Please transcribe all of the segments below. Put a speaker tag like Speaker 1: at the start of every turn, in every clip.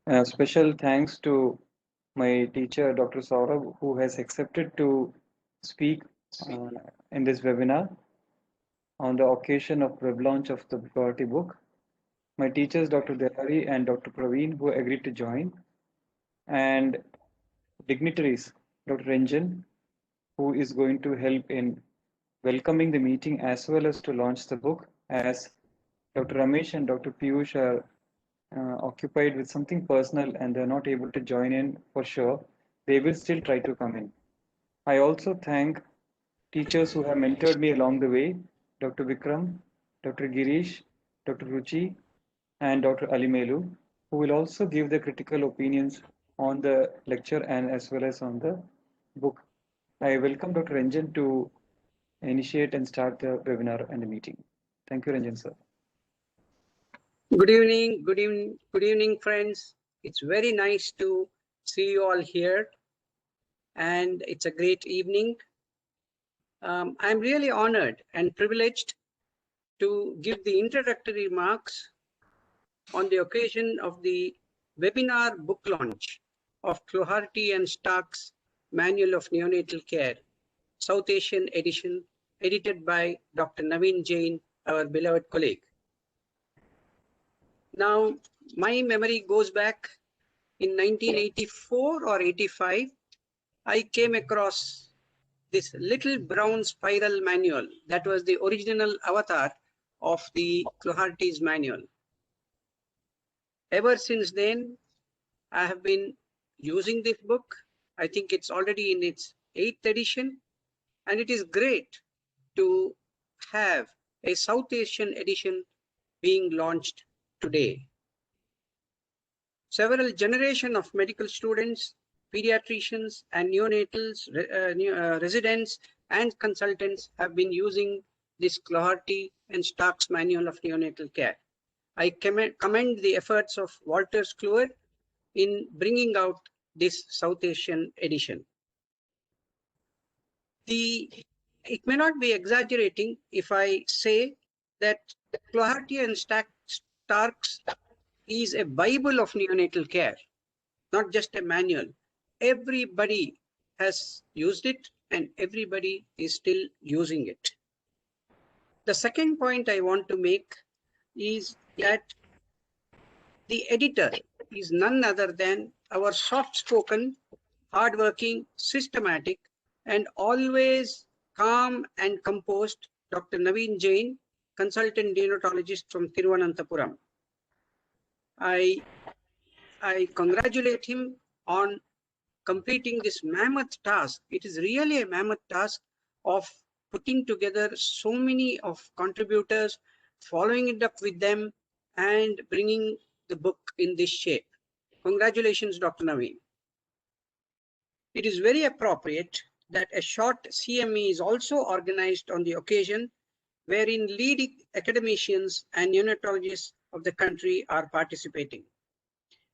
Speaker 1: Special thanks to my teacher, Dr. Saurabh, who has accepted to speak uh, in this webinar on the occasion of web launch of the Cloherty book. My teachers, Dr. Delari and Dr. Praveen, who agreed to join, and dignitaries, Dr. Ranjan, who is going to help in welcoming the meeting as well as to launch the book, as Dr. Ramesh and Dr. Piyush are occupied with something personal and they're not able to join in for sure. They will still try to come in. I also thank teachers who have mentored me along the way, Dr. Vikram, Dr. Girish, Dr. Ruchi, and Dr. Alimelu, who will also give the critical opinions on the lecture and as well as on the book. I welcome Dr. Ranjan to initiate and start the webinar and the meeting. Thank you, Ranjan sir.
Speaker 2: Good evening, friends. It's very nice to see you all here, and it's a great evening. I'm really honored and privileged to give the introductory remarks on the occasion of the webinar book launch of Cloherty and Stark's Manual of Neonatal Care, South Asian edition, edited by Dr. Naveen Jain, our beloved colleague. Now, my memory goes back in 1984 or 85. I came across this little brown spiral manual that was the original avatar of the Cloherty's manual. Ever since then, I have been using this book. I think it's already in its 8th edition, and it is great to have a South Asian edition being launched today. Several generations of medical students, pediatricians, and neonatals, residents, and consultants have been using this Cloherty and Stark's Manual of Neonatal Care. I commend the efforts of Walter Kluwer in bringing out this South Asian edition. It may not be exaggerating if I say that Cloherty and Stark's is a Bible of neonatal care, not just a manual. Everybody has used it and everybody is still using it. The second point I want to make is that the editor is none other than our soft-spoken, hardworking, systematic, and always calm and composed Dr. Naveen Jain, consultant neonatologist from Thiruvananthapuram. I congratulate him on completing this mammoth task. It is really a mammoth task of putting together so many of contributors, following it up with them, and bringing the book in this shape. Congratulations, Dr. Naveen. It is very appropriate that a short CME is also organized on the occasion, wherein leading academicians and neonatologists of the country are participating.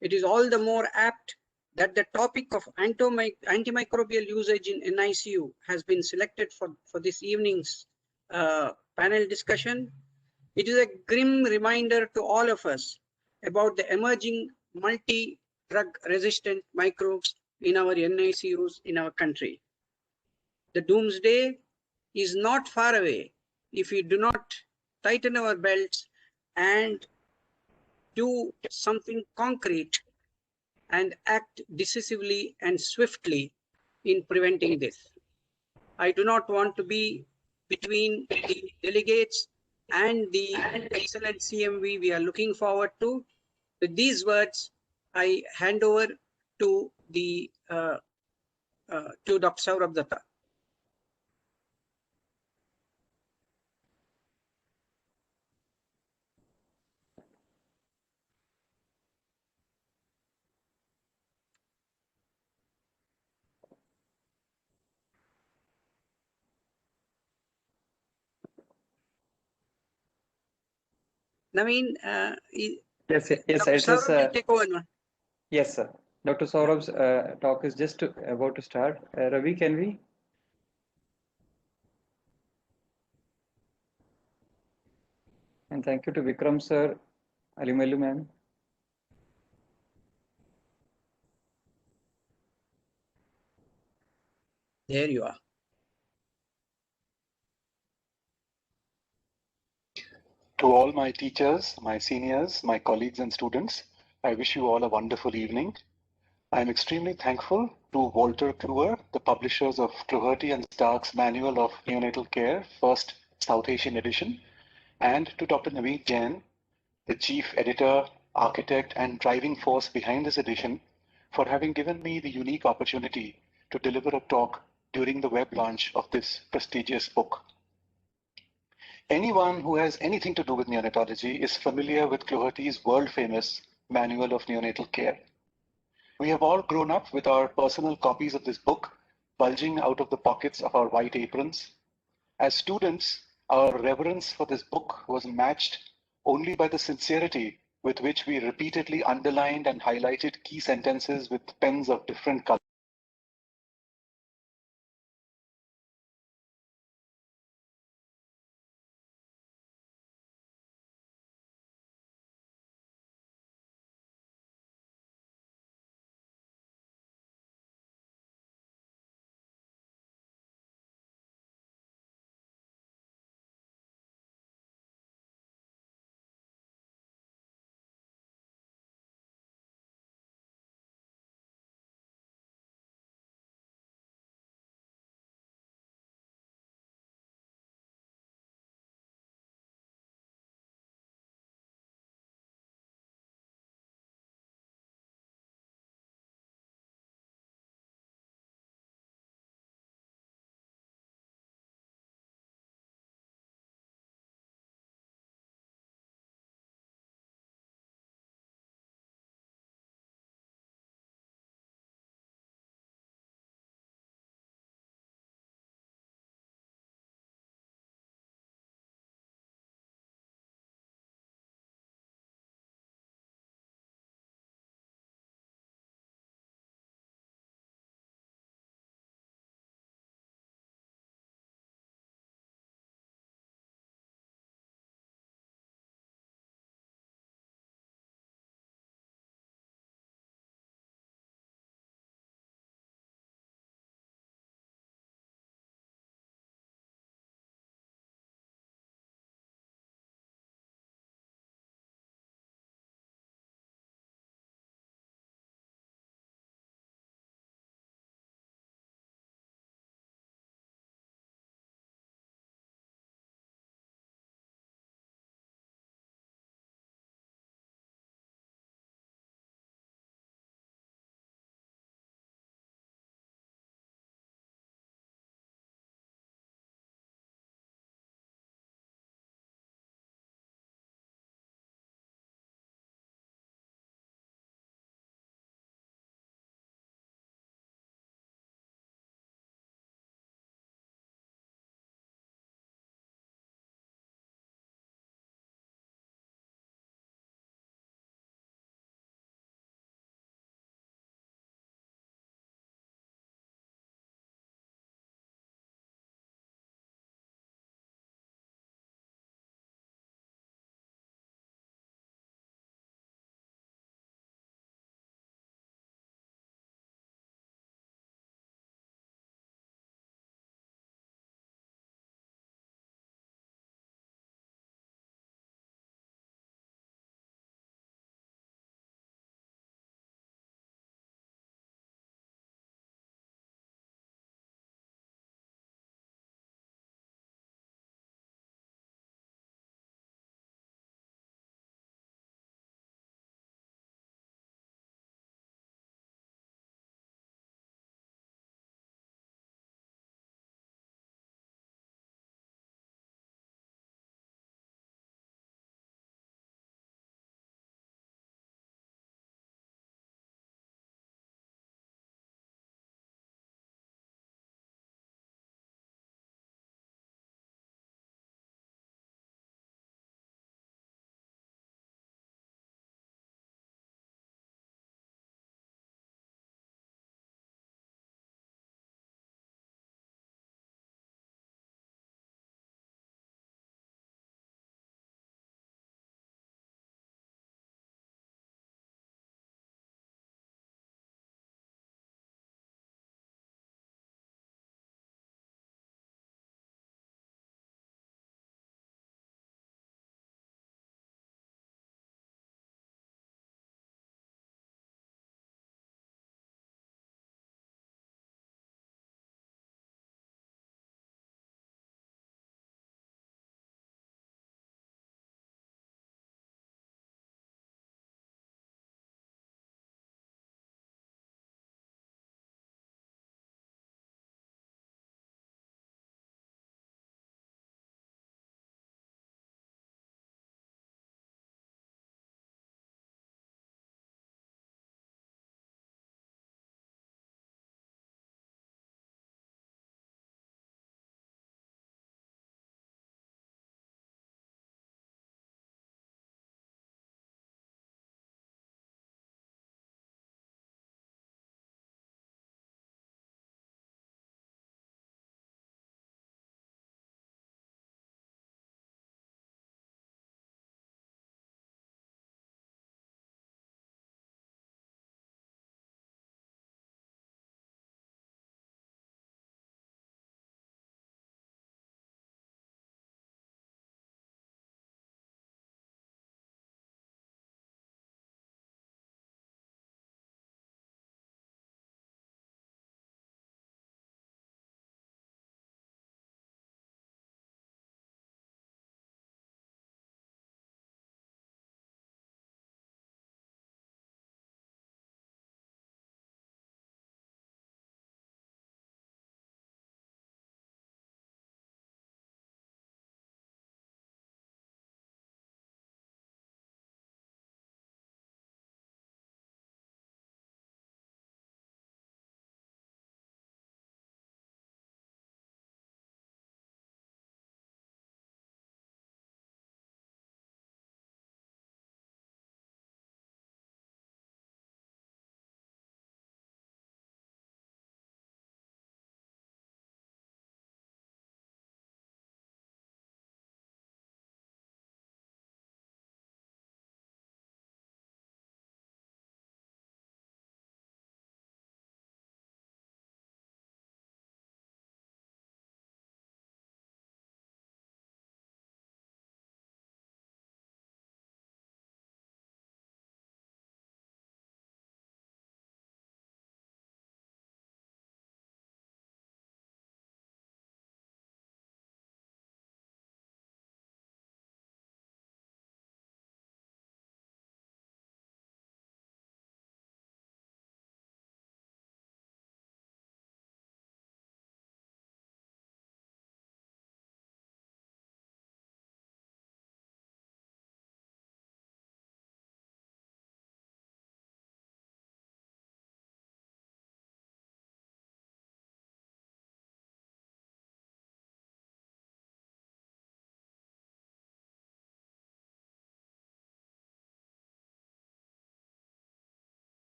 Speaker 2: It is all the more apt that the topic of antimicrobial usage in NICU has been selected for this evening's panel discussion. It is a grim reminder to all of us about the emerging multi-drug resistant microbes in our NICUs in our country. The doomsday is not far away if we do not tighten our belts and do something concrete and act decisively and swiftly in preventing this. I do not want to be between the delegates and the excellent CMV we are looking forward to. With these words, I hand over to Dr. Saurabh Datta. Naveen,
Speaker 1: Yes,
Speaker 2: Dr. Saurabh will take over.
Speaker 1: yes, sir. Dr. Saurabh's talk is just about to start. Ravi, can we? And thank you to Vikram sir, Alimelu ma'am.
Speaker 2: There you are.
Speaker 3: To all my teachers, my seniors, my colleagues and students, I wish you all a wonderful evening. I am extremely thankful to Walter Kluwer, the publishers of Cloherty and Stark's Manual of Neonatal Care, first South Asian edition, and to Dr. Naveed Jain, the chief editor, architect, and driving force behind this edition, for having given me the unique opportunity to deliver a talk during the web launch of this prestigious book. Anyone who has anything to do with neonatology is familiar with Cloherty's world-famous Manual of Neonatal Care. We have all grown up with our personal copies of this book bulging out of the pockets of our white aprons. As students, our reverence for this book was matched only by the sincerity with which we repeatedly underlined and highlighted key sentences with pens of different colors.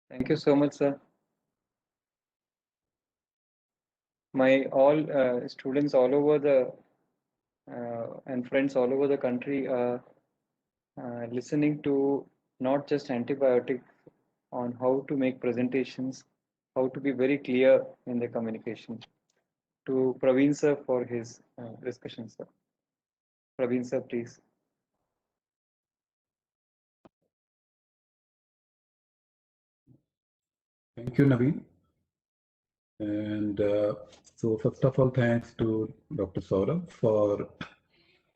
Speaker 1: Thank you so much, sir. My all students all over the and friends all over the country are listening to not just antibiotics on how to make presentations, how to be very clear in the communication. To Praveen sir for his discussion, sir. Praveen sir, please.
Speaker 4: Thank you, Naveen. And so first of all, thanks to Dr. Saurabh for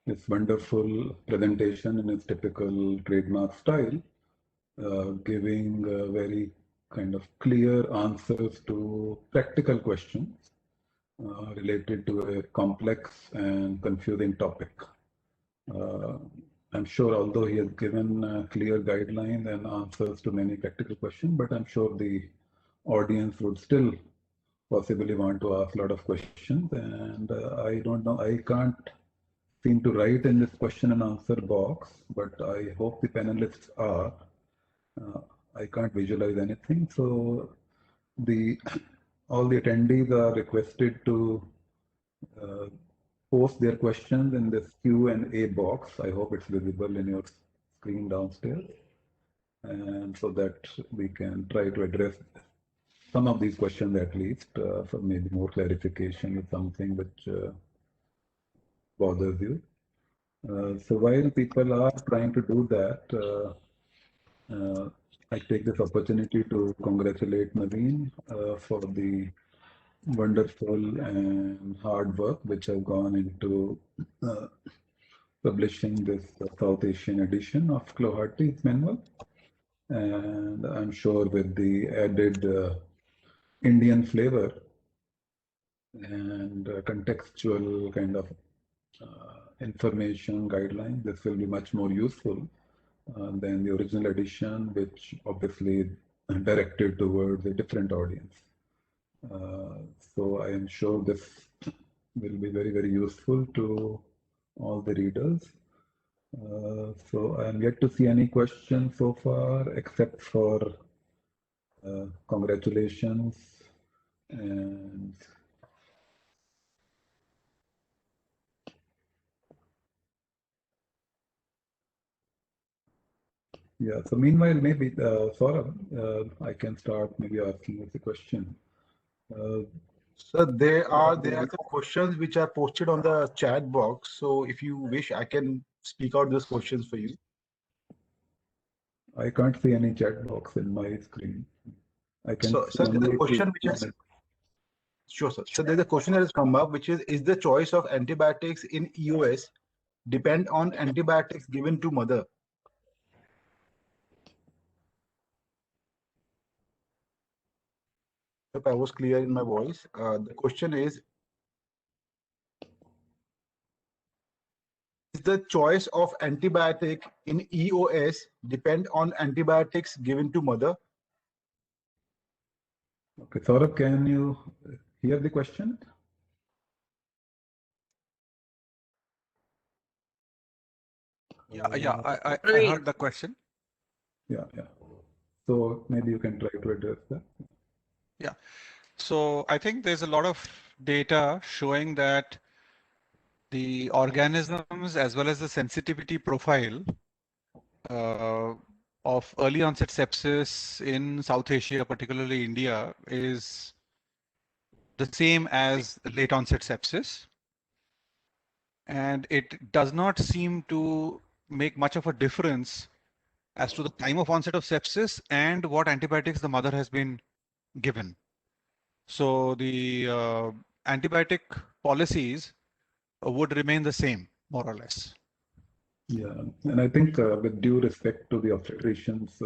Speaker 4: his wonderful presentation in his typical trademark style, giving very kind of clear answers to practical questions related to a complex and confusing topic. I'm sure although he has given clear guidelines and answers to many practical questions, but I'm sure the audience would still possibly want to ask a lot of questions. And I don't know, I can't seem to write in this question and answer box, but I hope the panelists are. I can't visualize anything. So all the attendees are requested to post their questions in this Q&A box. I hope it's visible in your screen downstairs. And so that we can try to address some of these questions at least for maybe more clarification with something which bothers you. So while people are trying to do that, I take this opportunity to congratulate Naveen for the wonderful and hard work which have gone into publishing this South Asian edition of Cloherty's manual. And I'm sure with the added Indian flavor and contextual kind of information guideline, this will be much more useful than the original edition, which obviously directed towards a different audience. So I am sure this will be very, very useful to all the readers. So I am yet to see any questions so far, except for congratulations and yeah. So meanwhile, maybe Saurabh, I can start maybe asking you the question.
Speaker 5: So there are some questions which are posted on the chat box. So if you wish, I can speak out those questions for you.
Speaker 4: I can't see any chat box in my screen. I can
Speaker 5: So there's a question which is sure, sir. So there's a question that has come up, which is the choice of antibiotics in EOS depend on antibiotics given to mother? If I was clear in my voice, the question is the choice of antibiotic in EOS depend on antibiotics given to mother?
Speaker 4: Okay, Saurabh, can you hear the question?
Speaker 6: Yeah, I heard the question.
Speaker 4: Yeah. So maybe you can try to address that.
Speaker 6: Yeah. So I think there's a lot of data showing that the organisms as well as the sensitivity profile of early onset sepsis in South Asia, particularly India, is the same as late onset sepsis. And it does not seem to make much of a difference as to the time of onset of sepsis and what antibiotics the mother has been given. So the antibiotic policies would remain the same, more or less.
Speaker 4: Yeah, and I think with due respect to the obstetricians,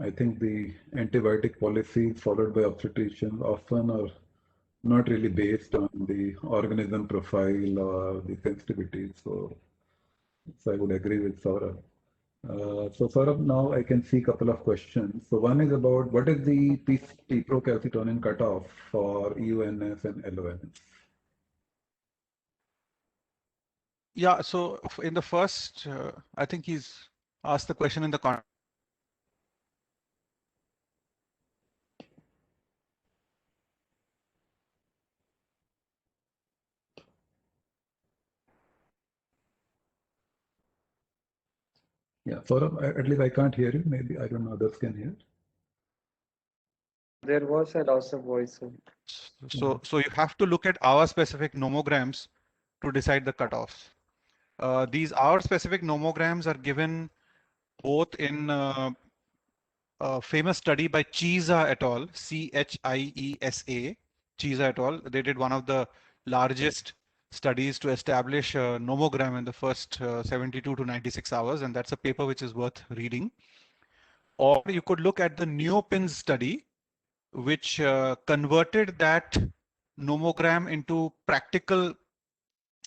Speaker 4: I think the antibiotic policies followed by obstetricians often are not really based on the organism profile or the sensitivity. So I would agree with Saurabh. So Saurabh, now I can see a couple of questions. So one is about what is the procalcitonin cutoff for EUNS and LONS?
Speaker 6: Yeah, so in the first, I think he's asked the question in the context
Speaker 4: Yeah, Saurabh, at least I can't hear you. Maybe, I don't know, others can hear.
Speaker 1: There was a loss of voice.
Speaker 6: So you have to look at hour specific nomograms to decide the cutoffs. These hour specific nomograms are given both in a famous study by Chiesa et al. Chiesa, Chiesa et al. They did one of the largest studies to establish a nomogram in the first 72 to 96 hours, and that's a paper which is worth reading. Or you could look at the Neopins study, which converted that nomogram into practical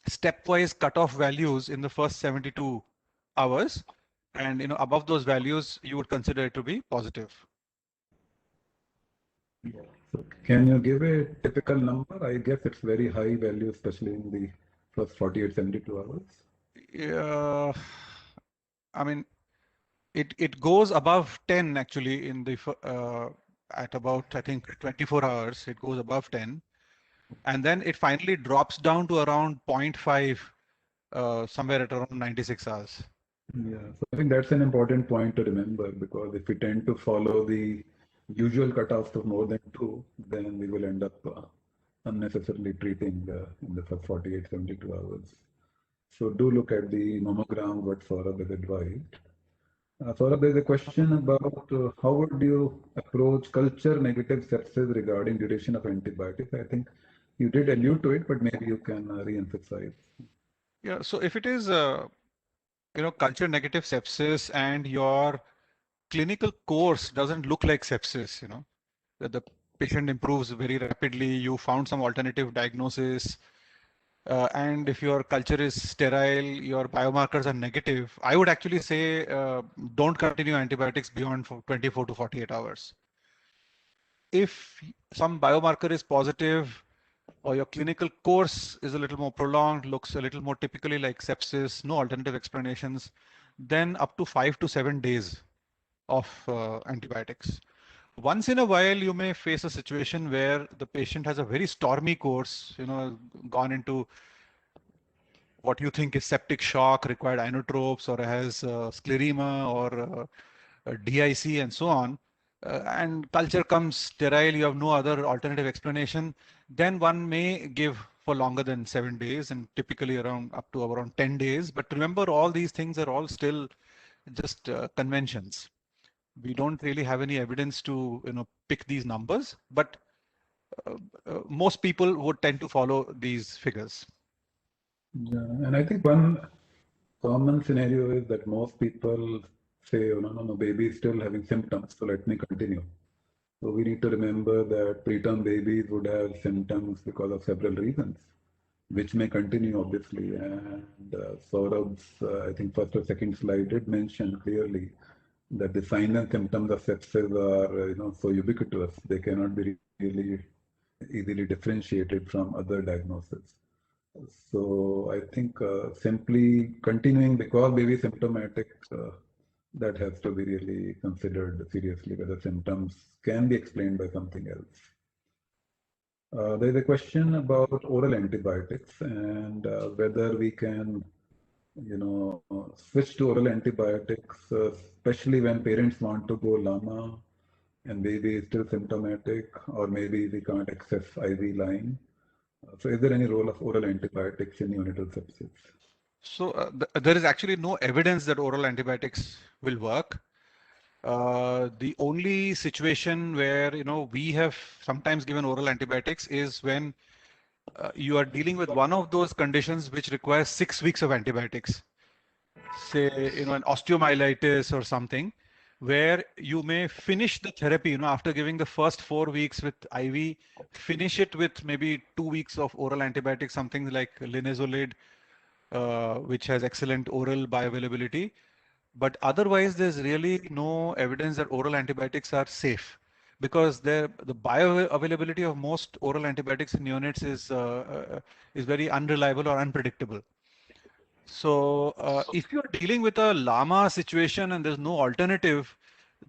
Speaker 6: stepwise cutoff values in the first 72 hours. And above those values, you would consider it to be positive.
Speaker 4: So can you give a typical number? I guess it's very high value, especially in the first 48, 72 hours.
Speaker 6: I mean, it goes above 10 actually in the at about, I think, 24 hours. It goes above 10. And then it finally drops down to around 0.5 somewhere at around 96 hours.
Speaker 4: Yeah, so I think that's an important point to remember, because if we tend to follow the usual cutoffs of more than 2, then we will end up unnecessarily treating in the first 48, 72 hours. So do look at the nomogram, what Saurabh has advised. Saurabh, there's a question about how would you approach culture negative sepsis regarding duration of antibiotics? I think you did allude to it, but maybe you can re-emphasize.
Speaker 6: Yeah, so if it is culture negative sepsis and your clinical course doesn't look like sepsis, that the patient improves very rapidly, you found some alternative diagnosis, and if your culture is sterile, your biomarkers are negative, I would actually say don't continue antibiotics beyond 24 to 48 hours. If some biomarker is positive, or your clinical course is a little more prolonged, looks a little more typically like sepsis, no alternative explanations, then up to 5 to 7 days of antibiotics. Once in a while, you may face a situation where the patient has a very stormy course, gone into what you think is septic shock, required inotropes, or has sclerema or DIC and so on, and culture comes sterile, you have no other alternative explanation, then one may give for longer than 7 days and typically up to around 10 days. But remember, all these things are all still just conventions. We don't really have any evidence to pick these numbers, but most people would tend to follow these figures.
Speaker 4: Yeah, and I think one common scenario is that most people say, oh, no, baby is still having symptoms, so let me continue. So we need to remember that preterm babies would have symptoms because of several reasons, which may continue obviously. And Saurabh's, I think first or second slide did mention clearly that the signs and symptoms of sepsis are, so ubiquitous, they cannot be really easily differentiated from other diagnoses. So I think simply continuing because baby symptomatic, that has to be really considered seriously, whether symptoms can be explained by something else. There is a question about oral antibiotics and whether we can, switch to oral antibiotics, especially when parents want to go LAMA and baby is still symptomatic, or maybe we can't access IV line. So is there any role of oral antibiotics in neonatal sepsis?
Speaker 6: So there is actually no evidence that oral antibiotics will work. The only situation where we have sometimes given oral antibiotics is when you are dealing with one of those conditions which requires 6 weeks of antibiotics, say an osteomyelitis or something, where you may finish the therapy after giving the first 4 weeks with IV, finish it with maybe 2 weeks of oral antibiotics, something like linezolid, which has excellent oral bioavailability. But otherwise, there's really no evidence that oral antibiotics are safe, because the bioavailability of most oral antibiotics in neonates is very unreliable or unpredictable. So if you're dealing with a LAMA situation and there's no alternative,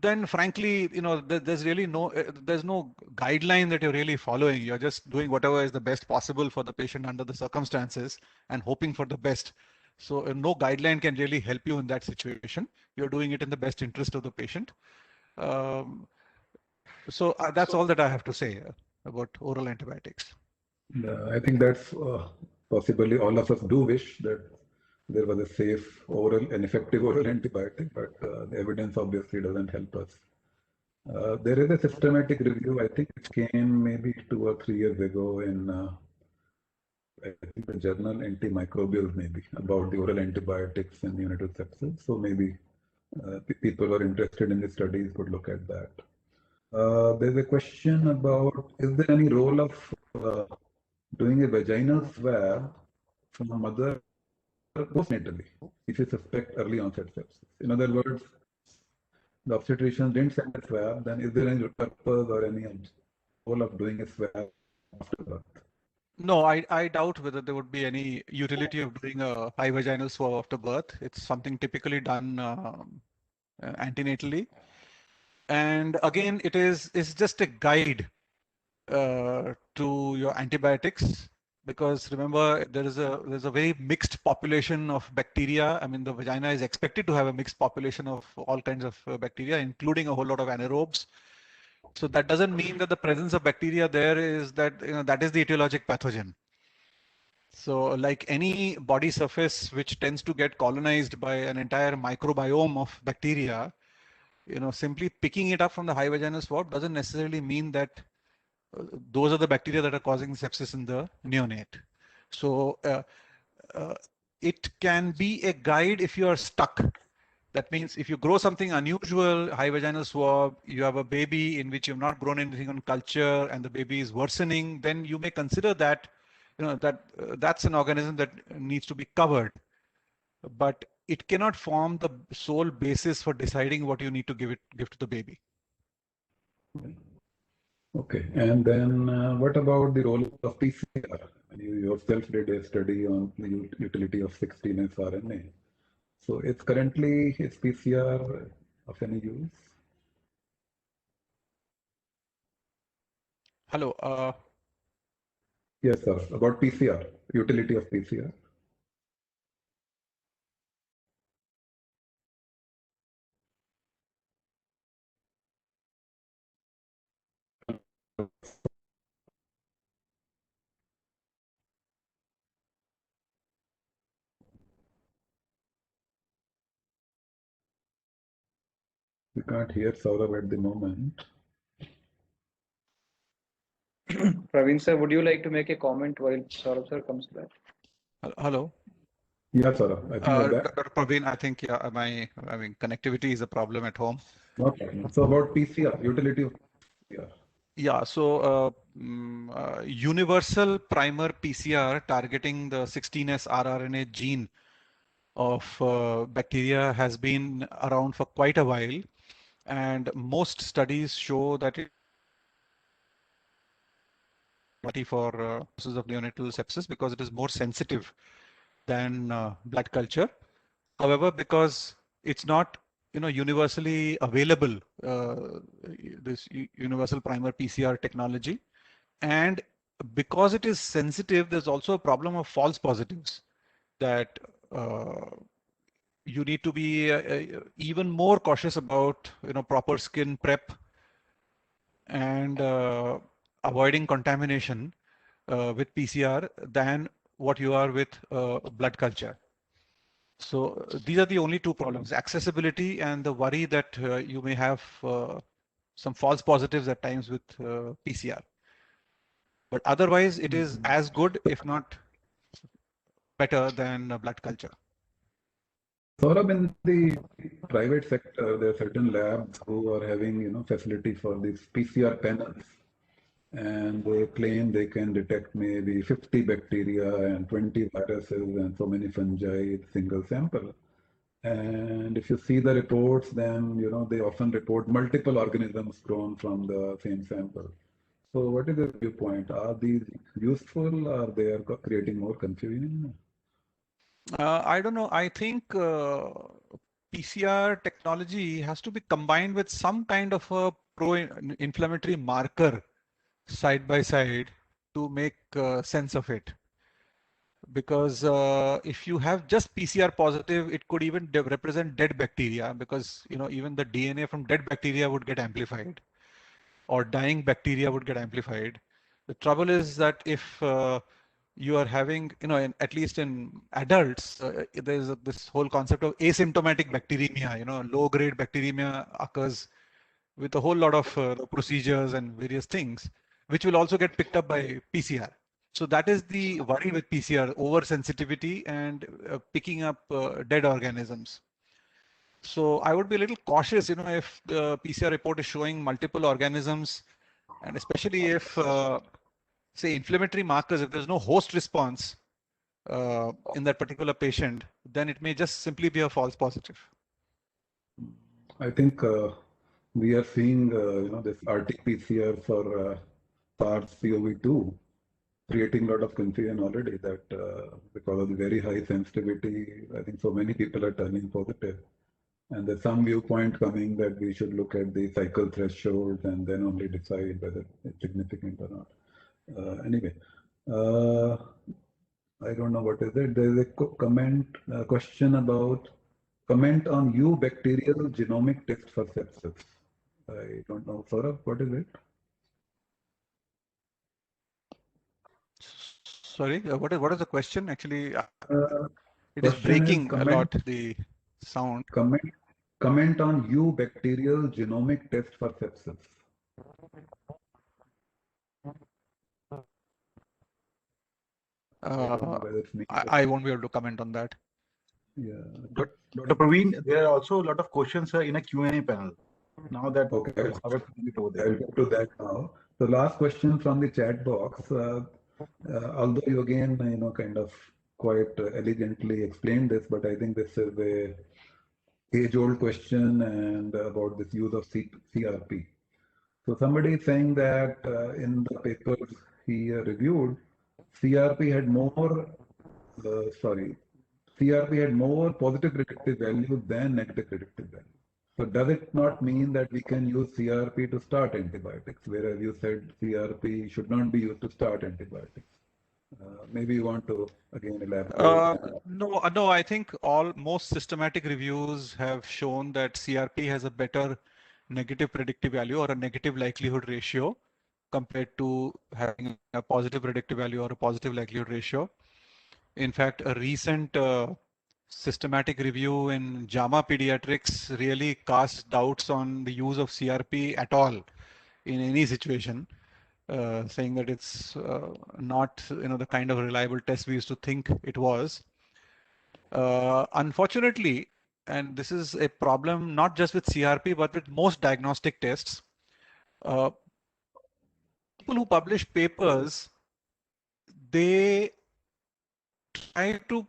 Speaker 6: then frankly, there's really there's no guideline that you're really following. You're just doing whatever is the best possible for the patient under the circumstances and hoping for the best. So no guideline can really help you in that situation. You're doing it in the best interest of the patient. So that's all that I have to say about oral antibiotics.
Speaker 4: I think that's possibly all of us do wish that there was a safe oral and effective oral antibiotic, but the evidence obviously doesn't help us. There is a systematic review, I think it came maybe 2 or 3 years ago in I think the journal Antimicrobials maybe about the oral antibiotics in neonatal sepsis. So maybe people who are interested in the studies could look at that. There's a question about, is there any role of doing a vaginal swab from a mother postnatally if you suspect early onset sepsis? In other words, the obstetrician didn't send a swab, then is there any purpose or any role of doing a swab after birth?
Speaker 6: No, I doubt whether there would be any utility of doing a high vaginal swab after birth. It's something typically done antenatally. And again, it's just a guide to your antibiotics, because remember there's a very mixed population of bacteria. I mean, the vagina is expected to have a mixed population of all kinds of bacteria, including a whole lot of anaerobes. So that doesn't mean that the presence of bacteria there is that, that is the etiologic pathogen. So like any body surface which tends to get colonized by an entire microbiome of bacteria, simply picking it up from the high vaginal swab doesn't necessarily mean that those are the bacteria that are causing sepsis in the neonate. So it can be a guide if you are stuck. That means if you grow something unusual, high vaginal swab, you have a baby in which you have not grown anything on culture and the baby is worsening, then you may consider that, that's an organism that needs to be covered. But it cannot form the sole basis for deciding what you need to give to the baby.
Speaker 4: Okay, and then what about the role of PCR? You yourself did a study on the utility of 16S RNA. So is PCR of any use?
Speaker 6: Hello.
Speaker 4: Yes, sir. About PCR, utility of PCR. We can't hear Saurabh at the moment.
Speaker 1: Praveen sir, would you like to make a comment while Saurabh sir comes back?
Speaker 6: Hello.
Speaker 4: Yeah, Saurabh. I think
Speaker 6: Dr. Praveen, I think connectivity is a problem at home.
Speaker 4: No problem. So about PCR, utility of PCR.
Speaker 6: Yeah, so universal primer PCR targeting the 16S rRNA gene of bacteria has been around for quite a while, and most studies show that it for process of neonatal sepsis because it is more sensitive than blood culture. However, because it's not universally available, this universal primer PCR technology, and because it is sensitive, there's also a problem of false positives that you need to be even more cautious about proper skin prep and avoiding contamination with PCR than what you are with blood culture. So these are the only two problems: accessibility and the worry that you may have some false positives at times with PCR. But otherwise, it is as good, if not better, than blood culture.
Speaker 4: Saurabh, in the private sector, there are certain labs who are having, facility for these PCR panels, and they claim they can detect maybe 50 bacteria and 20 viruses and so many fungi in single sample. And if you see the reports, then they often report multiple organisms grown from the same sample. So what is your viewpoint? Are these useful, or they are creating more confusion?
Speaker 6: I don't know. I think PCR technology has to be combined with some kind of a pro-inflammatory marker side by side to make sense of it. because if you have just PCR positive, it could even represent dead bacteria, because even the DNA from dead bacteria would get amplified, or dying bacteria would get amplified. The trouble is that if you are having, at least in adults, there's this whole concept of asymptomatic bacteremia. Low grade bacteremia occurs with a whole lot of procedures and various things, which will also get picked up by PCR. So that is the worry with PCR: oversensitivity and picking up dead organisms. So I would be a little cautious, if the PCR report is showing multiple organisms, and especially if, say, inflammatory markers, if there's no host response in that particular patient, then it may just simply be a false positive.
Speaker 4: I think we are seeing, this RT-PCR for SARS-CoV-2 creating a lot of confusion already, that because of the very high sensitivity, I think so many people are turning positive. And there's some viewpoint coming that we should look at the cycle thresholds and then only decide whether it's significant or not. Anyway, I don't know what is it. There's a question about comment on bacterial genomic test for sepsis. I don't know, Saurabh, what is it?
Speaker 6: Sorry, what is the question? Actually, it is
Speaker 4: Question
Speaker 6: breaking
Speaker 4: is
Speaker 6: a lot, the sound.
Speaker 4: Comment on bacterial genomic test for sepsis.
Speaker 6: I won't be able to comment on that.
Speaker 4: Yeah.
Speaker 5: Dr. Praveen, there are also a lot of questions in a Q&A panel. Now that
Speaker 4: Okay,
Speaker 5: I'll
Speaker 4: get to that now. The last question from the chat box. Although you again, kind of quite elegantly explained this, but I think this is a age-old question and about this use of CRP. So somebody is saying that in the papers he reviewed, CRP had more positive predictive value than negative predictive value. So does it not mean that we can use CRP to start antibiotics, whereas you said CRP should not be used to start antibiotics? Maybe you want to again elaborate.
Speaker 6: No, I think most systematic reviews have shown that CRP has a better negative predictive value or a negative likelihood ratio compared to having a positive predictive value or a positive likelihood ratio. In fact, a recent systematic review in JAMA Pediatrics really cast doubts on the use of CRP at all in any situation, saying that it's not the kind of reliable test we used to think it was. Unfortunately, and this is a problem not just with CRP but with most diagnostic tests, people who publish papers, they try to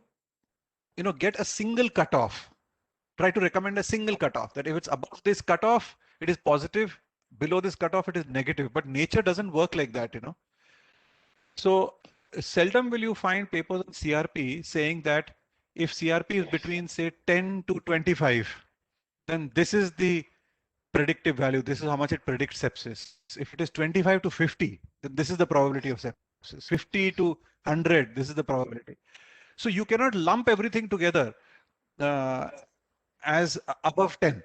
Speaker 6: get a single cutoff, try to recommend a single cutoff, that if it's above this cutoff it is positive, below this cutoff it is negative. But nature doesn't work like that. So seldom will you find papers on CRP saying that if CRP is between, say, 10 to 25, then this is the predictive value, this is how much it predicts sepsis. If it is 25 to 50, then this is the probability of sepsis. 50 to 100, this is the probability. So you cannot lump everything together as above 10.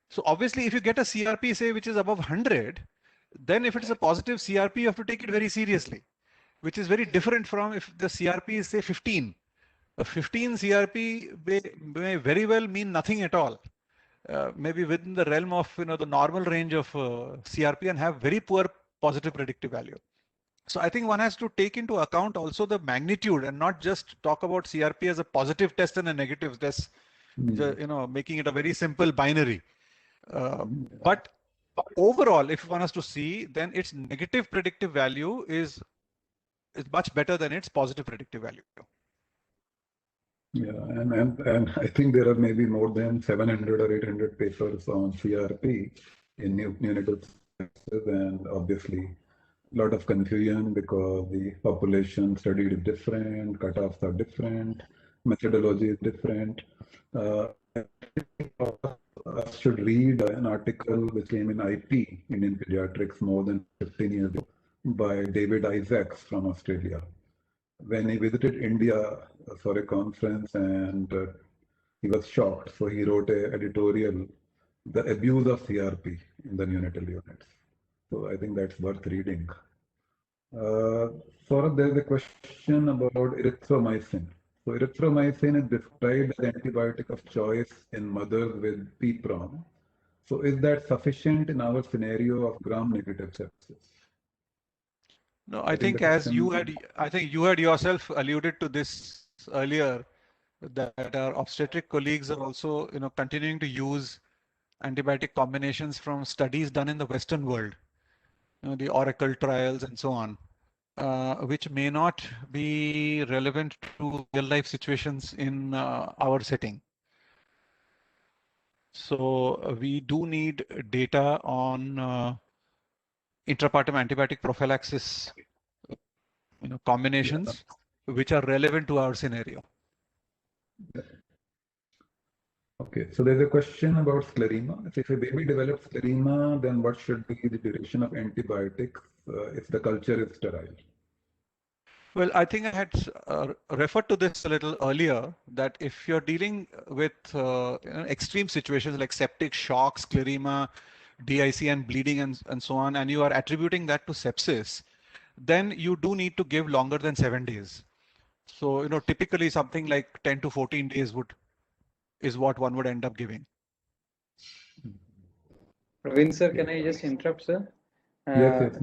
Speaker 6: So obviously, if you get a CRP, say, which is above 100, then if it is a positive CRP, you have to take it very seriously, which is very different from if the CRP is, say, 15. A 15 CRP may very well mean nothing at all. Maybe within the realm of the normal range of CRP, and have very poor positive predictive value. So I think one has to take into account also the magnitude and not just talk about CRP as a positive test and a negative test, making it a very simple binary. But overall, if one has to see, then its negative predictive value is much better than its positive predictive value.
Speaker 4: Yeah, and I think there are maybe more than 700 or 800 papers on CRP in neonatal sepsis, and obviously a lot of confusion because the population studied is different, cutoffs are different, methodology is different. I should read an article which came in IP, Indian Pediatrics, more than 15 years ago by David Isaacs from Australia. when he visited India for a conference, and he was shocked. So he wrote an editorial, The Abuse of CRP in the Neonatal Units. So I think that's worth reading. Saurabh, there's a question about erythromycin. So erythromycin is described as antibiotic of choice in mothers with PPROM. So is that sufficient in our scenario of gram-negative sepsis?
Speaker 6: No, I
Speaker 4: think
Speaker 6: think
Speaker 4: the
Speaker 6: as you
Speaker 4: question-
Speaker 6: had, I think you had yourself alluded to this earlier, that our obstetric colleagues are also, continuing to use antibiotic combinations from studies done in the Western world, the Oracle trials and so on, which may not be relevant to real life situations in our setting. So we do need data on intrapartum antibiotic prophylaxis, combinations which are relevant to our scenario.
Speaker 4: Okay, so there's a question about scleroderma. If a baby develops scleroderma, then what should be the duration of antibiotics if the culture is sterile?
Speaker 6: Well, I think I had referred to this a little earlier, that if you're dealing with extreme situations like septic shock, scleroderma, DIC and bleeding and so on, and you are attributing that to sepsis, then you do need to give longer than 7 days. So, typically something like 10 to 14 days is what one would end up giving.
Speaker 1: Praveen sir, can I just interrupt, sir?
Speaker 4: Yes,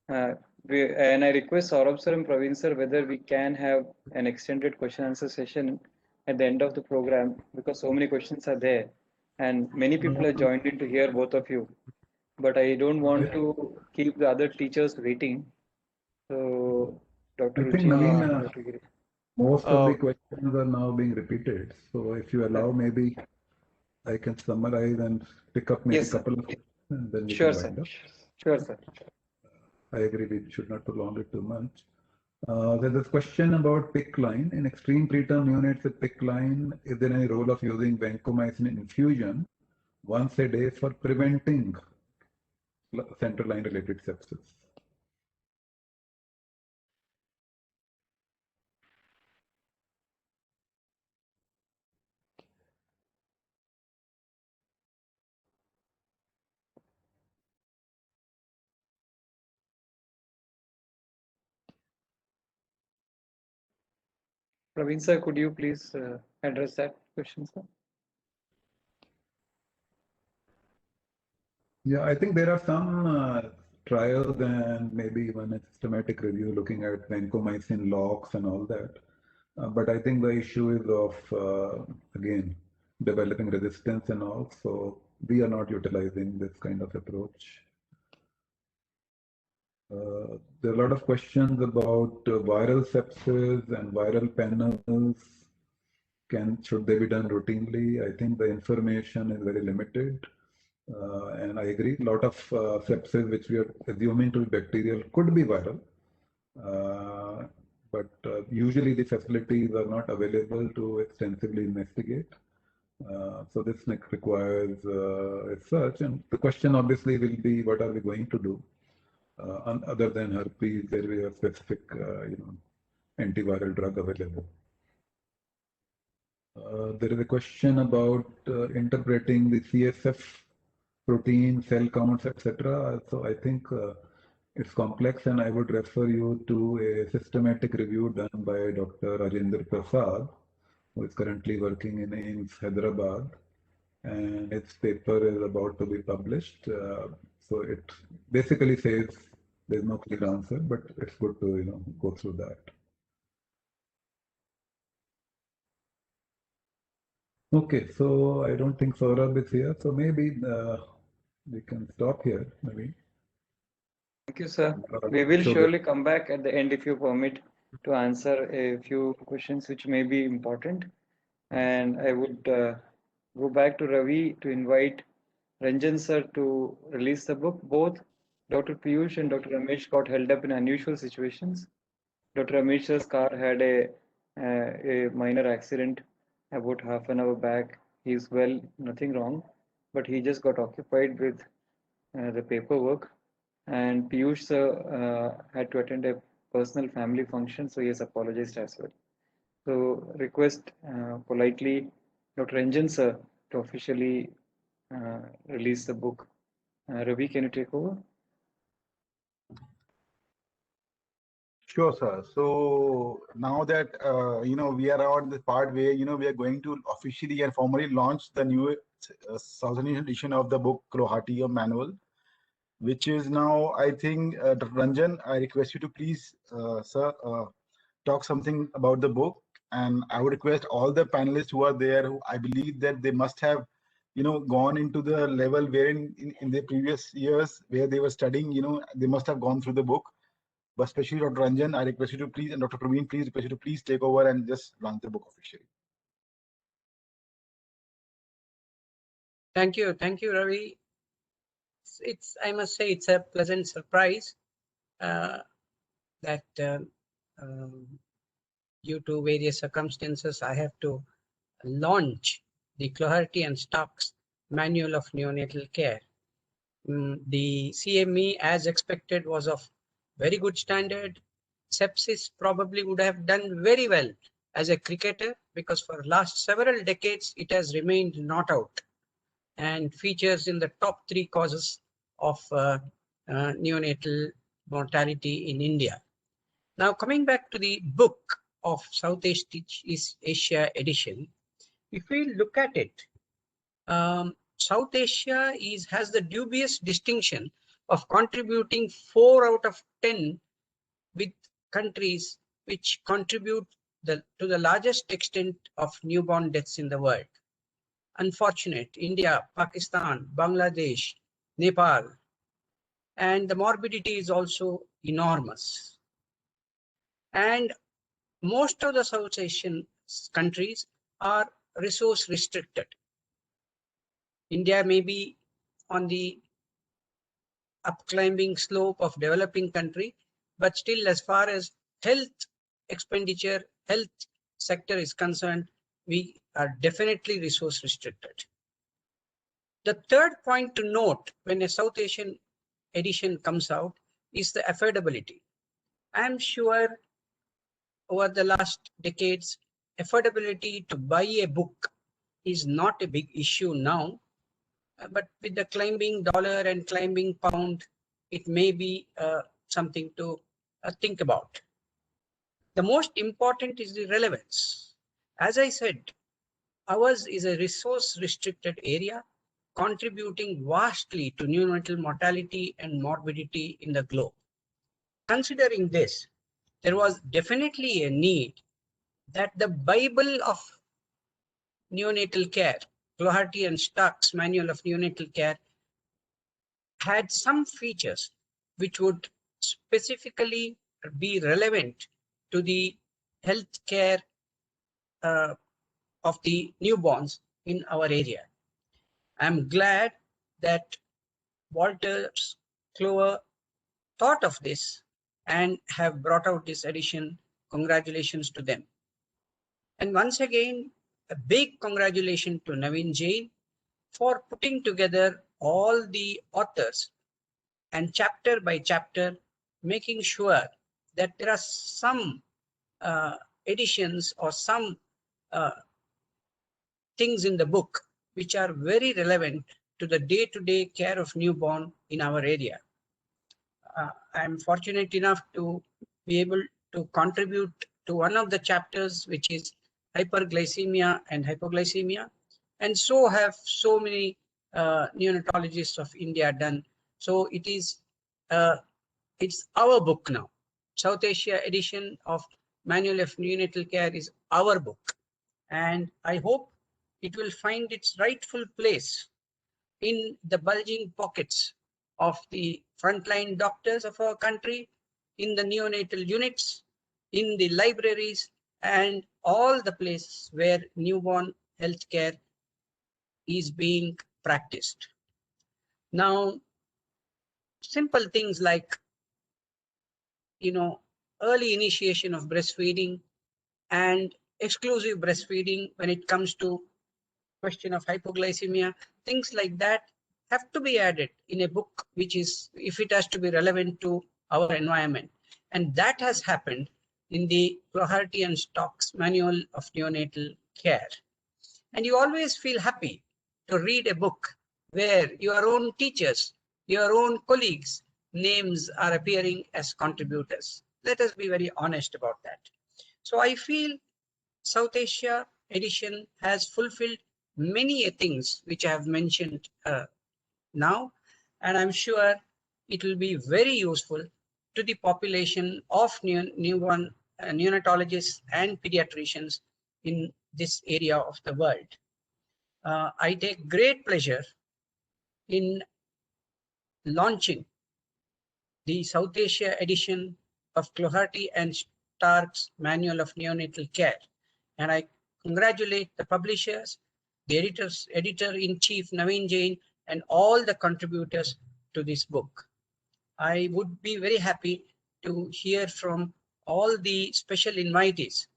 Speaker 4: no.
Speaker 1: And I request Saurabh sir and Praveen sir whether we can have an extended question answer session at the end of the program, because so many questions are there and many people are joined in to hear both of you. But I don't want to keep the other teachers waiting. So, Dr.
Speaker 4: I think,
Speaker 1: Ruchini
Speaker 4: Naveen,
Speaker 1: and Dr. Giri.
Speaker 4: most of the questions are now being repeated. So if you allow, maybe I can summarize and pick up maybe a
Speaker 1: Yes, sir.
Speaker 4: couple of questions, and then we
Speaker 1: Sure,
Speaker 4: can
Speaker 1: sir.
Speaker 4: wind up.
Speaker 1: Sure, sir.
Speaker 4: I agree, we should not prolong it too much. There's this question about PICC line. In extreme preterm neonates with PICC line, is there any role of using vancomycin infusion once a day for preventing central line related sepsis?
Speaker 1: Praveen sir, could you please address that question, sir?
Speaker 4: Yeah, I think there are some trials and maybe even a systematic review looking at vancomycin locks and all that. But I think the issue is of, again, developing resistance and all. So we are not utilizing this kind of approach. There are a lot of questions about viral sepsis and viral panels. Should they be done routinely? I think the information is very limited. And I agree, a lot of sepsis which we are assuming to be bacterial could be viral. But usually the facilities are not available to extensively investigate. So this requires research. And the question obviously will be, what are we going to do? Other than herpes, there will be a specific antiviral drug available. There is a question about interpreting the CSF protein, cell counts, etc. So I think it's complex, and I would refer you to a systematic review done by Dr. Rajendra Prasad, who is currently working in AIIMS Hyderabad, and its paper is about to be published. So it basically says there's no clear answer, but it's good to go through that. Okay, so I don't think Saurabh is here, so maybe we can stop here, maybe.
Speaker 1: Thank you, sir. We will surely come back at the end, if you permit, to answer a few questions which may be important. And I would go back to Ravi to invite Ranjan sir to release the book. Both Dr. Piyush and Dr. Ramesh got held up in unusual situations. Dr. Ramesh sir's car had a minor accident about half an hour back. He's well, nothing wrong, but he just got occupied with the paperwork. And Piyush sir had to attend a personal family function, so he has apologized as well. So request politely Dr. Ranjan sir to officially release the book. Ravi, can you take over?
Speaker 5: Sure, sir. So now that we are on the part where we are going to officially and formally launch the new Southern edition of the book Cloherty manual, which is now, I think, Dr. Ranjan, I request you to please, sir, talk something about the book. And I would request all the panelists who are there, who I believe that they must have, gone into the level where in the previous years where they were studying, they must have gone through the book. But especially Dr. Ranjan, I request you to please, and Dr. Praveen, please request you to please take over and just launch the book officially.
Speaker 2: Thank you, Ravi. I must say, it's a pleasant surprise that due to various circumstances, I have to launch the Cloherty and Stark's Manual of Neonatal Care. The CME, as expected, was of very good standard. Sepsis probably would have done very well as a cricketer, because for last several decades it has remained not out and features in the top 3 causes of neonatal mortality in India. Now, coming back to the book of Southeast Asia edition, if we look at it, South Asia has the dubious distinction of contributing 4 out of 10 with countries which contribute to the largest extent of newborn deaths in the world. Unfortunate, India, Pakistan, Bangladesh, Nepal, and the morbidity is also enormous. And most of the South Asian countries are resource restricted. India may be on the upclimbing slope of developing country, but still, as far as health expenditure, health sector is concerned, we are definitely resource restricted. The third point to note when a South Asian edition comes out is the affordability. I am sure over the last decades, affordability to buy a book is not a big issue now, but with the climbing dollar and climbing pound, it may be something to think about. The most important is the relevance. As I said, ours is a resource restricted area contributing vastly to neonatal mortality and morbidity in the globe. Considering this, there was definitely a need that the Bible of neonatal care, Cloherty and Stark's Manual of Neonatal Care, had some features which would specifically be relevant to the health care of the newborns in our area. I'm glad that Walters Clover thought of this and have brought out this edition. Congratulations to them. And once again, a big congratulations to Naveen Jain for putting together all the authors and chapter by chapter, making sure that there are some editions or some things in the book which are very relevant to the day-to-day care of newborn in our area. I'm fortunate enough to be able to contribute to one of the chapters, which is hyperglycemia and hypoglycemia, and so have so many neonatologists of India done. So it is it's our book now. South Asia edition of Manual of Neonatal Care is our book, and I hope it will find its rightful place in the bulging pockets of the frontline doctors of our country, in the neonatal units, in the libraries, and all the places where newborn healthcare is being practiced. Now, simple things like, early initiation of breastfeeding and exclusive breastfeeding when it comes to question of hypoglycemia, things like that have to be added in a book, which is, if it has to be relevant to our environment. And that has happened in the Cloherty and Stokes Manual of Neonatal Care. And you always feel happy to read a book where your own teachers, your own colleagues' names are appearing as contributors. Let us be very honest about that. So I feel South Asia edition has fulfilled many things which I have mentioned now, and I'm sure it will be very useful to the population of neonatologists and pediatricians in this area of the world. I take great pleasure in launching the South Asia edition of Cloherty and Stark's Manual of Neonatal Care. And I congratulate the publishers, the editor-in-chief Naveen Jain, and all the contributors to this book. I would be very happy to hear from all the special invitees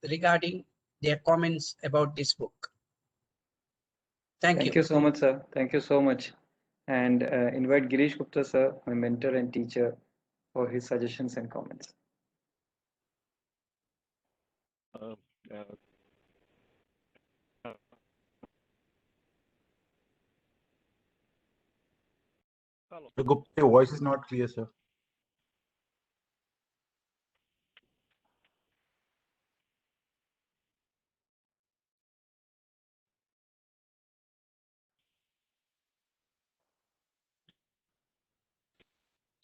Speaker 2: regarding their comments about this book. Thank you.
Speaker 1: Thank you so much, sir. Thank you so much. And invite Girish Gupta, sir, my mentor and teacher, for his suggestions and comments.
Speaker 5: The Gupta, your voice is not clear, sir.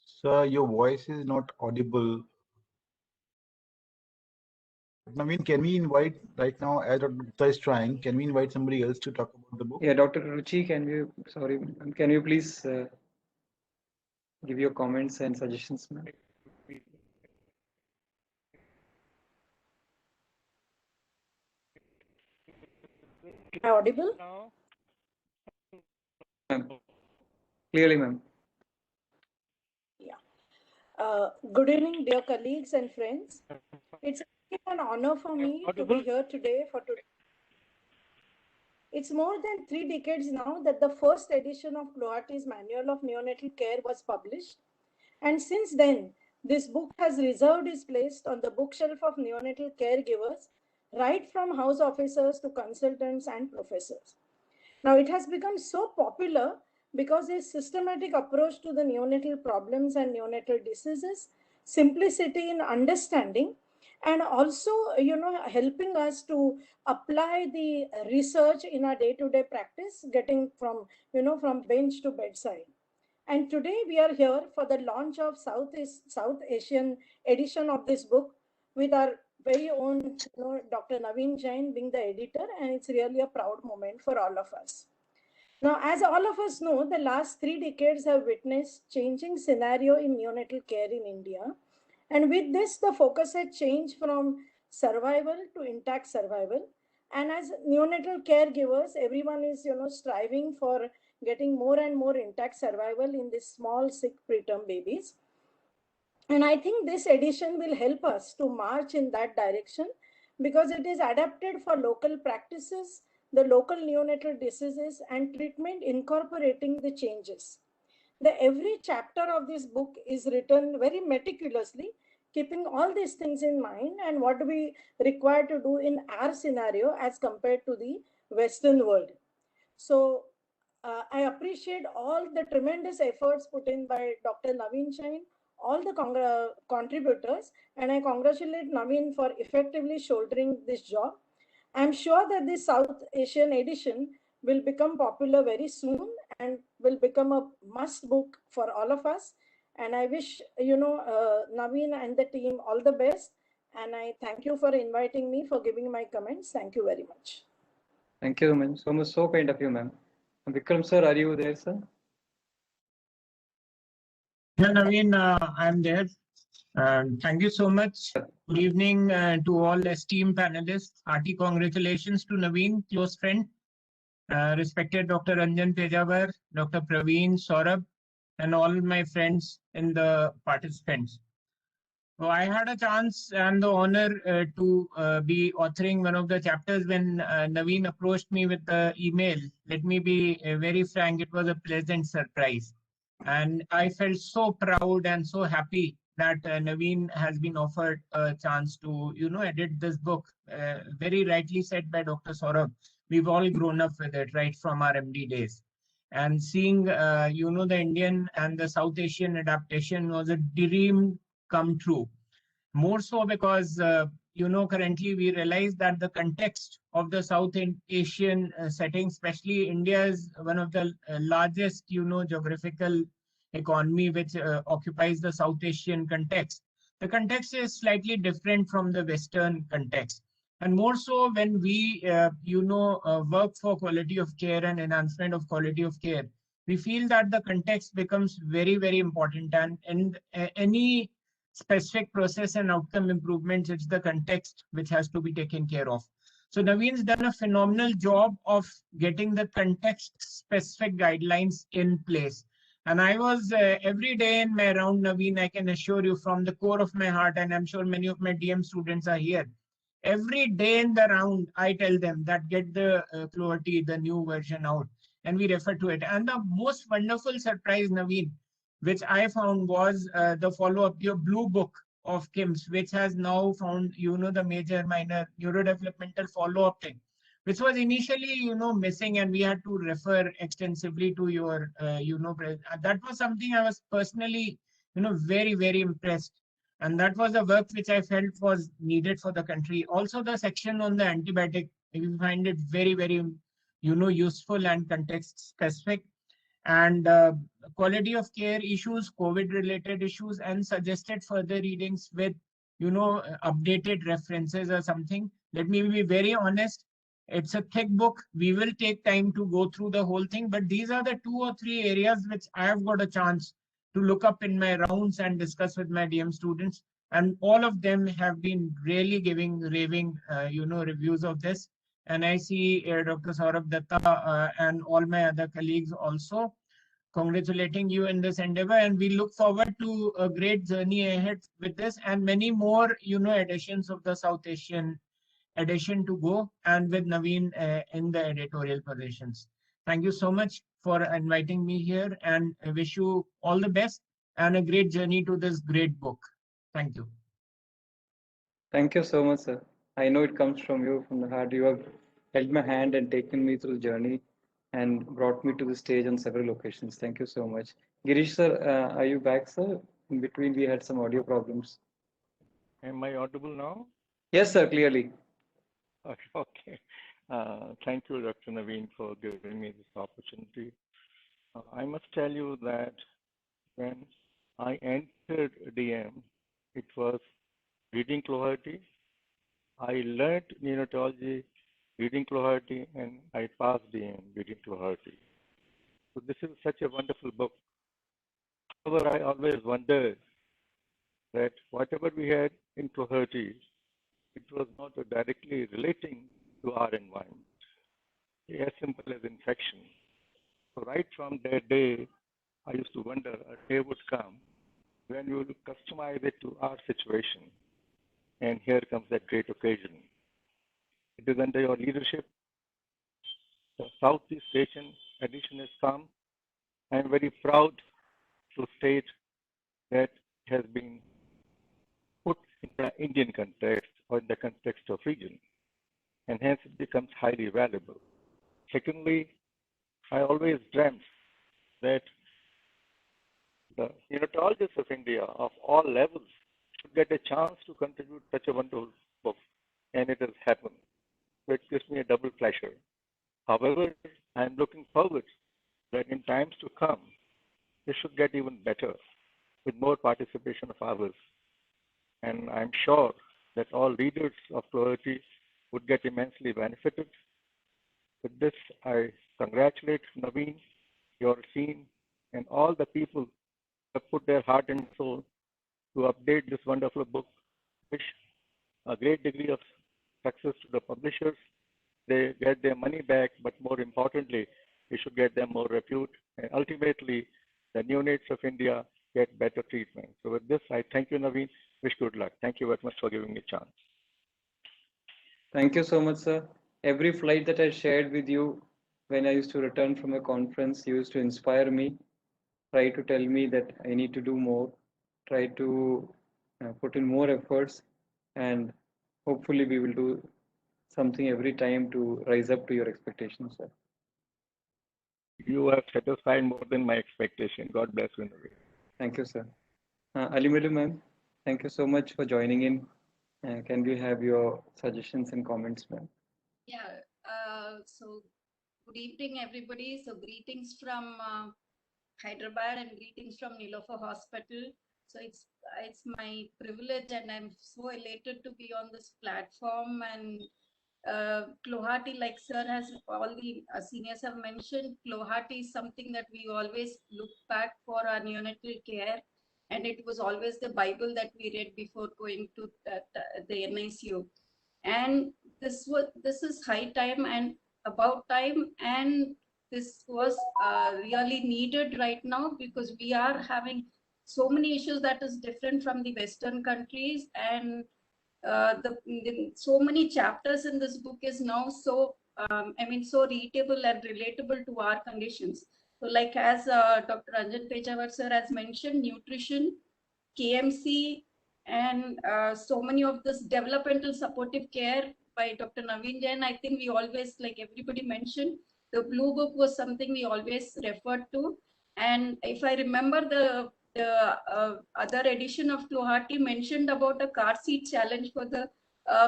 Speaker 5: Sir, your voice is not audible. Naveen, can we invite right now, as Dr. Gupta is trying, can we invite somebody else to talk about the book?
Speaker 1: Yeah, Dr. Ruchi, can you please give your comments and suggestions, ma'am?
Speaker 7: Am I audible?
Speaker 1: Clearly, ma'am.
Speaker 7: Yeah. Good evening, dear colleagues and friends. It's an honor for me to be here today for today. It's more than 3 decades now that the first edition of Cloherty's Manual of Neonatal Care was published. And since then, this book has reserved its place on the bookshelf of neonatal caregivers, right from house officers to consultants and professors. Now, it has become so popular because its systematic approach to the neonatal problems and neonatal diseases, simplicity in understanding, and also, helping us to apply the research in our day-to-day practice, getting from bench to bedside. And today we are here for the launch of South Asian edition of this book with our very own Dr. Naveen Jain being the editor, and it's really a proud moment for all of us. Now, as all of us know, the last 3 decades have witnessed changing scenario in neonatal care in India. And with this, the focus has changed from survival to intact survival. And as neonatal caregivers, everyone is, striving for getting more and more intact survival in these small, sick preterm babies. And I think this edition will help us to march in that direction because it is adapted for local practices, the local neonatal diseases, and treatment incorporating the changes. Every chapter of this book is written very meticulously, keeping all these things in mind and what we require to do in our scenario as compared to the Western world. So I appreciate all the tremendous efforts put in by Dr. Naveen Jain, all the contributors, and I congratulate Naveen for effectively shouldering this job. I'm sure that this South Asian edition will become popular very soon and will become a must book for all of us. And I wish, Naveen and the team all the best. And I thank you for inviting me, for giving my comments. Thank you very much.
Speaker 1: Thank you, ma'am. So kind of you, ma'am. Vikram sir, are you there, sir?
Speaker 8: Yeah, Naveen, I'm there. Thank you so much. Good evening to all esteemed panelists. Hearty congratulations to Naveen, close friend. Respected Dr. Ranjan Tejawar, Dr. Praveen, Saurabh, and all my friends and the participants. So I had a chance and the honor to be authoring one of the chapters when Naveen approached me with the email. Let me be very frank, it was a pleasant surprise. And I felt so proud and so happy that Naveen has been offered a chance to, edit this book. Very rightly said by Dr. Saurabh. We've all grown up with it right from our MD days. And seeing, the Indian and the South Asian adaptation was a dream come true. More so because, currently we realize that the context of the South Asian setting, especially India, is one of the largest, geographical economy which occupies the South Asian context. The context is slightly different from the Western context. And more so when we, work for quality of care and enhancement of quality of care, we feel that the context becomes very, very important. And any specific process and outcome improvements, it's the context which has to be taken care of. So Naveen's done a phenomenal job of getting the context specific guidelines in place. And I was every day in my round, Naveen, I can assure you from the core of my heart, and I'm sure many of my DM students are here. Every day in the round, I tell them that get the Cloherty, the new version out, and we refer to it. And the most wonderful surprise, Naveen, which I found was the follow-up, your blue book of KIMS, which has now found, the major minor neurodevelopmental follow-up thing, which was initially, missing, and we had to refer extensively to your, that was something I was personally, very, very impressed. And that was a work which I felt was needed for the country. Also, the section on the antibiotic, we find it very, very, useful and context specific. And quality of care issues, COVID-related issues, and suggested further readings with, updated references or something. Let me be very honest. It's a thick book. We will take time to go through the whole thing, but these are the 2 or 3 areas which I have got a chance to look up in my rounds and discuss with my DM students. And all of them have been really giving raving, reviews of this. And I see Dr. Saurabh Datta and all my other colleagues also congratulating you in this endeavor. And we look forward to a great journey ahead with this and many more, editions of the South Asian edition to go, and with Naveen in the editorial positions. Thank you so much for inviting me here, and I wish you all the best and a great journey to this great book. Thank you.
Speaker 1: Thank you so much, sir. I know it comes from you, from the heart. You have held my hand and taken me through the journey and brought me to the stage on several occasions. Thank you so much. Girish, sir, are you back, sir? In between, we had some audio problems.
Speaker 9: Am I audible now?
Speaker 1: Yes, sir, clearly.
Speaker 9: Okay. Thank you, Dr. Naveen, for giving me this opportunity. I must tell you that when I entered DM, it was reading Cloherty. I learned neonatology reading Cloherty, and I passed DM reading Cloherty. So this is such a wonderful book. However, I always wondered that whatever we had in Cloherty, it was not directly relating to our environment, as simple as infection. So right from that day, I used to wonder a day would come when we would customize it to our situation. And here comes that great occasion. It is under your leadership. The Southeast Asian edition has come. I am very proud to state that it has been put in the Indian context or in the context of region, and hence it becomes highly valuable. Secondly, I always dreamt that the neonatologists of India of all levels should get a chance to contribute such a wonderful book, and it has happened. So it gives me a double pleasure. However, I am looking forward that in times to come, this should get even better with more participation of others. And I'm sure that all readers of Cloherty would get immensely benefited. With this, I congratulate Naveen, your team, and all the people who have put their heart and soul to update this wonderful book. Wish a great degree of success to the publishers. They get their money back, but more importantly, we should get them more repute. And ultimately, the neonates of India get better treatment. So with this, I thank you, Naveen. Wish good luck. Thank you very much for giving me a chance.
Speaker 1: Thank you so much, sir. Every flight that I shared with you when I used to return from a conference, you used to inspire me, try to tell me that I need to do more. try to put in more efforts, and hopefully we will do something every time to rise up to your expectations, sir.
Speaker 9: You have satisfied more than my expectation. God bless you, Naveen.
Speaker 1: Thank you, sir. Alimedu ma'am, thank you so much for joining in. Can we have your suggestions and comments, ma'am?
Speaker 10: Yeah, so good evening, everybody. So greetings from Hyderabad and greetings from Nilofer Hospital. So it's my privilege and I'm so elated to be on this platform. And Cloherty, like sir has all the seniors have mentioned, Cloherty is something that we always look back for our neonatal care. And it was always the Bible that we read before going to the NICU. And this is high time and about time, and this was really needed right now because we are having so many issues that is different from the Western countries, and so many chapters in this book is now so so readable and relatable to our conditions. So like as Dr. Ranjan Pejawar sir has mentioned, nutrition, KMC, and so many of this developmental supportive care by Dr. Naveen Jain. I think we always, like everybody mentioned, the blue book was something we always referred to. And if I remember, the other edition of Cloherty mentioned about a car seat challenge for the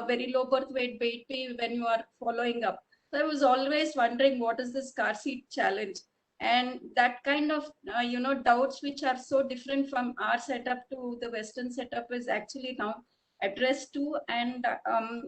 Speaker 10: very low birth weight baby when you are following up. So I was always wondering, what is this car seat challenge? And that kind of doubts which are so different from our setup to the Western setup is actually now addressed to. And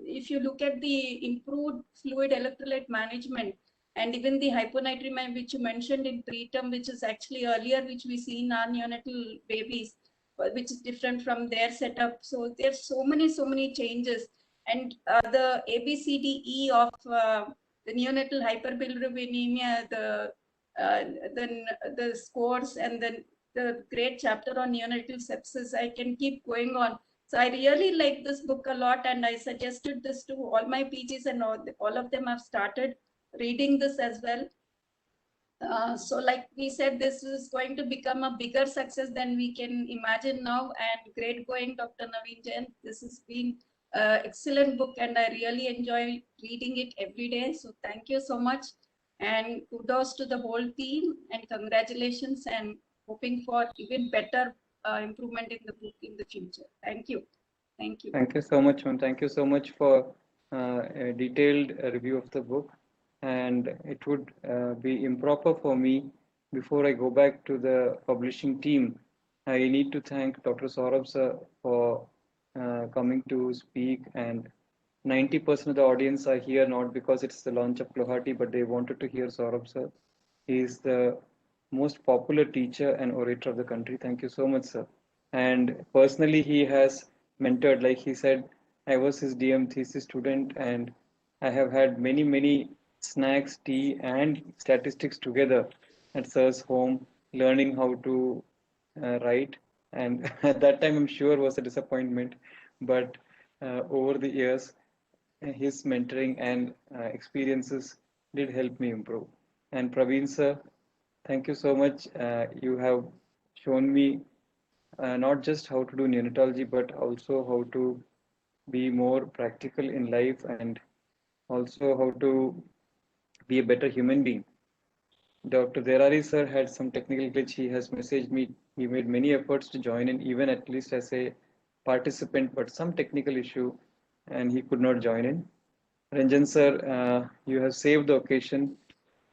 Speaker 10: if you look at the improved fluid electrolyte management and even the hyponatremia which you mentioned in preterm, which is actually earlier, which we see in our neonatal babies, which is different from their setup. So there's so many changes. And the ABCDE of the neonatal hyperbilirubinemia, then the scores, and then the great chapter on neonatal sepsis. I can keep going on. So I really like this book a lot, and I suggested this to all my PGs, and all of them have started reading this as well. So like we said, this is going to become a bigger success than we can imagine now. And great going, Dr. Naveen Jain. This has been an excellent book, and I really enjoy reading it every day. So thank you so much. And kudos to the whole team, and congratulations, and hoping for even better improvement in the book in the future. Thank you. Thank you.
Speaker 1: Thank you so much, ma'am. Thank you so much for a detailed review of the book. And it would be improper for me, before I go back to the publishing team, I need to thank Dr. Saurabh sir for coming to speak. And 90% of the audience are here not because it's the launch of Cloherty, but they wanted to hear Saurabh sir. He is the most popular teacher and orator of the country. Thank you so much, sir. And personally, he has mentored, like he said, I was his DM thesis student, and I have had many snacks, tea, and statistics together at sir's home, learning how to write. And at that time, I'm sure was a disappointment, but over the years, his mentoring and experiences did help me improve. And Praveen sir, thank you so much. You have shown me not just how to do neonatology, but also how to be more practical in life, and also how to be a better human being. Dr. Derari sir had some technical glitch. He has messaged me. He made many efforts to join in, even at least as a participant, but some technical issue, and he could not join in. Ranjan sir, you have saved the occasion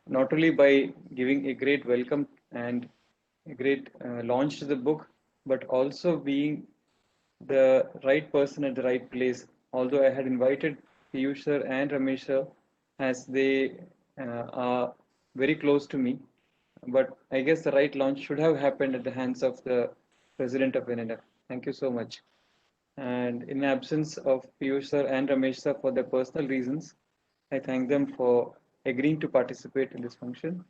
Speaker 1: not only by giving a great welcome and a great launch to the book, but also being the right person at the right place. Although I had invited Piyush sir and Ramesh sir, as they are very close to me, but I guess the right launch should have happened at the hands of the president of NNF. Thank you so much. And in absence of Piyush sir and Ramesh sir for their personal reasons, I thank them for agreeing to participate in this function.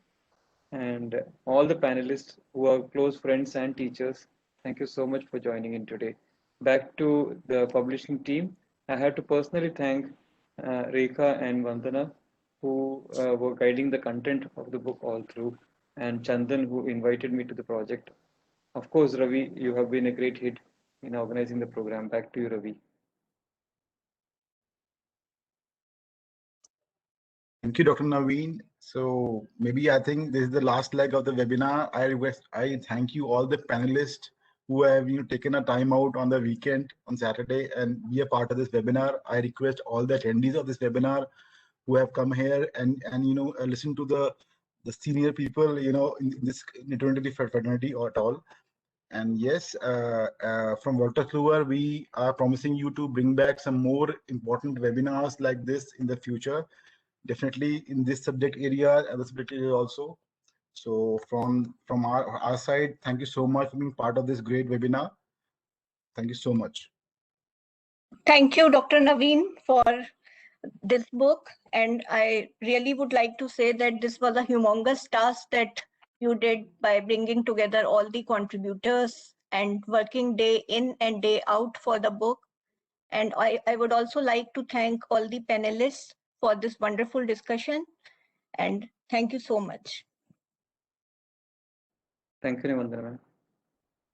Speaker 1: And all the panelists who are close friends and teachers, thank you so much for joining in today. Back to the publishing team, I have to personally thank Rekha and Vandana, who were guiding the content of the book all through, and Chandan, who invited me to the project. Of course, Ravi, you have been a great hit in organizing the program. Back to you, Ravi.
Speaker 5: Thank you, Dr. Naveen. So maybe I think this is the last leg of the webinar. I thank you all the panelists who have taken a time out on the weekend on Saturday and be a part of this webinar. I request all the attendees of this webinar who have come here and listen to the senior people in this maternity fraternity or at all. And yes, from Walter Kluwer, we are promising you to bring back some more important webinars like this in the future. Definitely in this subject area and the subject area also. So from our side, thank you so much for being part of this great webinar. Thank you so much.
Speaker 7: Thank you, Dr. Naveen, for this book. And I really would like to say that this was a humongous task that you did by bringing together all the contributors and working day in and day out for the book. And I would also like to thank all the panelists for this wonderful discussion. And thank you so much.
Speaker 1: Thank you, Nivandana.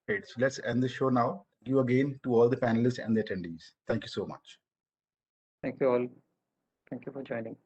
Speaker 5: Great. So let's end the show now. Thank you again to all the panelists and the attendees. Thank you so much.
Speaker 1: Thank you all. Thank you for joining.